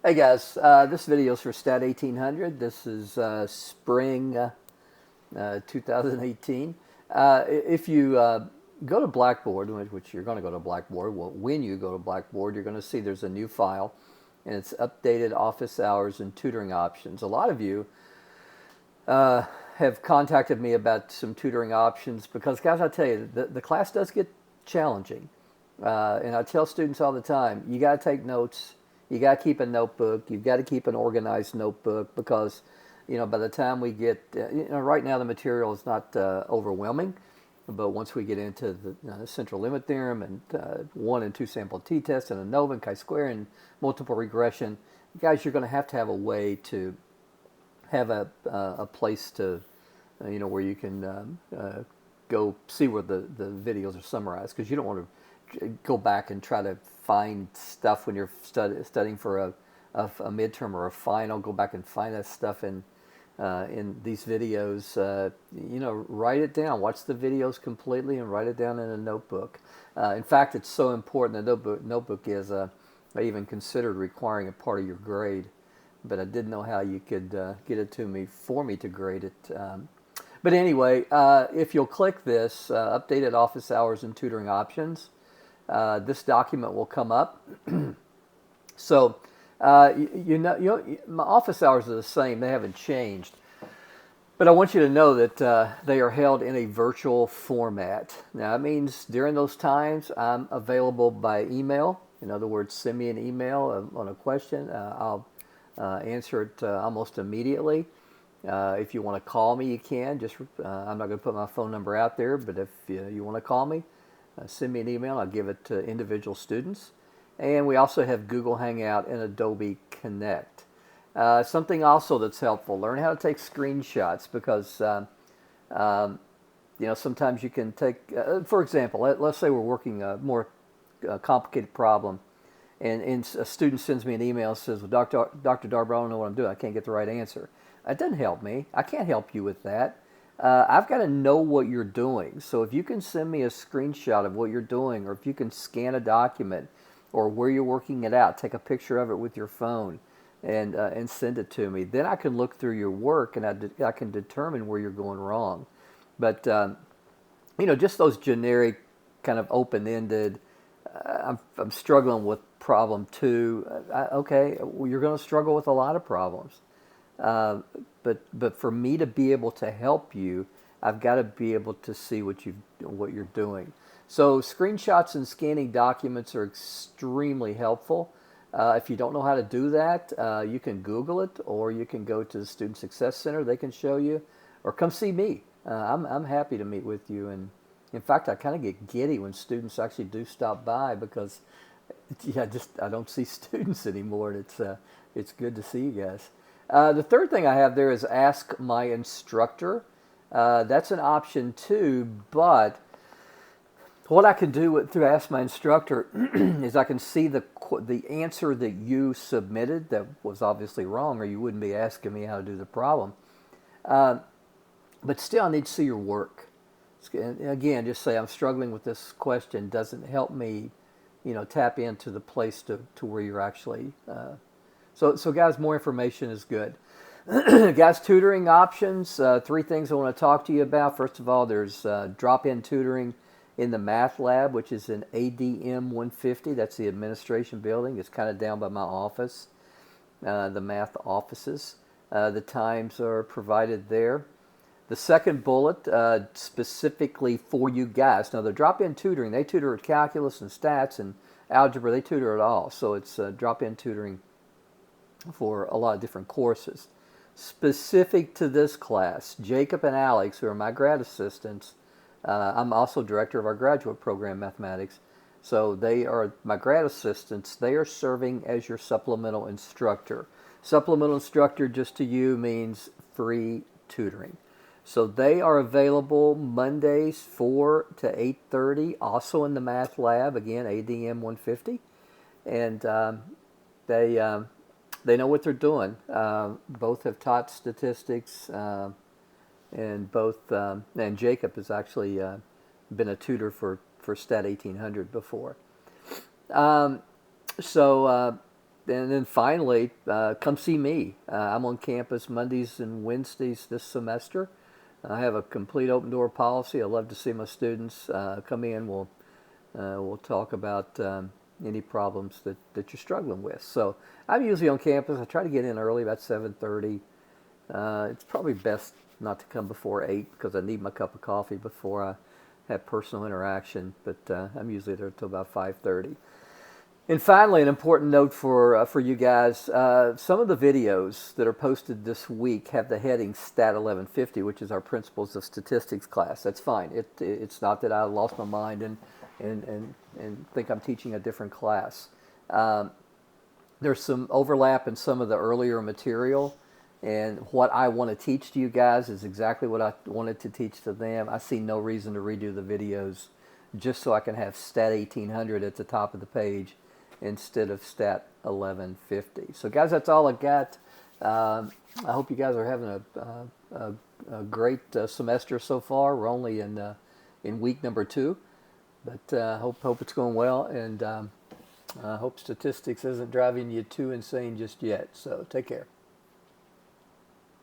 Hey guys, this video is for STAT1800. This is spring 2018. If you go to Blackboard, which you're going to go to Blackboard, well, when you go to Blackboard, you're going to see there's a new file, and it's updated office hours and tutoring options. A lot of you have contacted me about some tutoring options because, guys, I tell you, the class does get challenging. And I tell students all the time, you got to take notes. You got to keep a notebook. You've got to keep an organized notebook because, by the time we get, right now the material is not overwhelming, but once we get into the central limit theorem and 1 and 2 sample t-test and ANOVA and chi-square and multiple regression, guys, you're going to have a way to have a place to, where you can go see where the videos are summarized, because you don't want to go back and try to find stuff when you're studying for a midterm or a final. Go back and find that stuff in these videos. Write it down. Watch the videos completely and write it down in a notebook. In fact, it's so important. The notebook is, I even considered requiring a part of your grade, but I didn't know how you could get it to me for me to grade it. But anyway, if you'll click this, updated office hours and tutoring options, this document will come up. So, my office hours are the same. They haven't changed. But I want you to know that they are held in a virtual format. Now, that means during those times, I'm available by email. In other words, send me an email on a question. I'll answer it almost immediately. If you want to call me, you can. I'm not going to put my phone number out there, but if you want to call me, send me an email. I'll give it to individual students. And we also have Google Hangout and Adobe Connect. Something also that's helpful, learn how to take screenshots, because sometimes you can take, for example, let's say we're working a more complicated problem, and a student sends me an email and says, well, Dr. Darber, I don't know what I'm doing. I can't get the right answer. That doesn't help me. I can't help you with that. I've got to know what you're doing. So if you can send me a screenshot of what you're doing, or if you can scan a document, or where you're working it out, take a picture of it with your phone and send it to me, then I can look through your work and I can determine where you're going wrong. But, just those generic kind of open-ended, I'm struggling with problem 2. Okay, well, you're going to struggle with a lot of problems. But for me to be able to help you, I've got to be able to see what you're doing. So screenshots and scanning documents are extremely helpful. If you don't know how to do that, you can Google it, or you can go to the Student Success Center. They can show you, or come see me. I'm happy to meet with you. And in fact, I kind of get giddy when students actually do stop by, because I don't see students anymore, and it's good to see you guys. The third thing I have there is Ask My Instructor. That's an option too, but what I can do through Ask My Instructor is I can see the answer that you submitted that was obviously wrong, or you wouldn't be asking me how to do the problem. But still, I need to see your work. Again, just say I'm struggling with this question doesn't help me, tap into the place to where you're actually. So guys, more information is good. Guys, tutoring options, 3 things I want to talk to you about. First of all, there's drop-in tutoring in the math lab, which is in ADM 150. That's the administration building. It's kind of down by my office, the math offices. The times are provided there. The second bullet, specifically for you guys. Now, the drop-in tutoring, they tutor at calculus and stats and algebra. They tutor it all. So it's drop-in tutoring for a lot of different courses. Specific to this class, Jacob and Alex, who are my grad assistants, I'm also director of our graduate program, mathematics, so they are my grad assistants. They are serving as your supplemental instructor. Supplemental instructor, just to you, means free tutoring. So they are available Mondays 4 to 8:30, also in the math lab, again, ADM 150, and they know what they're doing. Both have taught statistics, and Jacob has actually been a tutor for STAT1800 before. and then finally, come see me. I'm on campus Mondays and Wednesdays this semester. I have a complete open door policy. I love to see my students come in. We'll talk about any problems that you're struggling with. So I'm usually on campus. I try to get in early, about 7:30. It's probably best not to come before 8 because I need my cup of coffee before I have personal interaction. But I'm usually there until about 5:30. And finally, an important note for you guys: some of the videos that are posted this week have the heading STAT1800, which is our Principles of Statistics class. That's fine. It's not that I lost my mind and think I'm teaching a different class. There's some overlap in some of the earlier material, and what I want to teach to you guys is exactly what I wanted to teach to them. I see no reason to redo the videos just so I can have STAT1800 at the top of the page instead of STAT1150. So guys, that's all I got. I hope you guys are having a great semester so far. We're only in week number 2, but hope it's going well, and I hope statistics isn't driving you too insane just yet. So take care.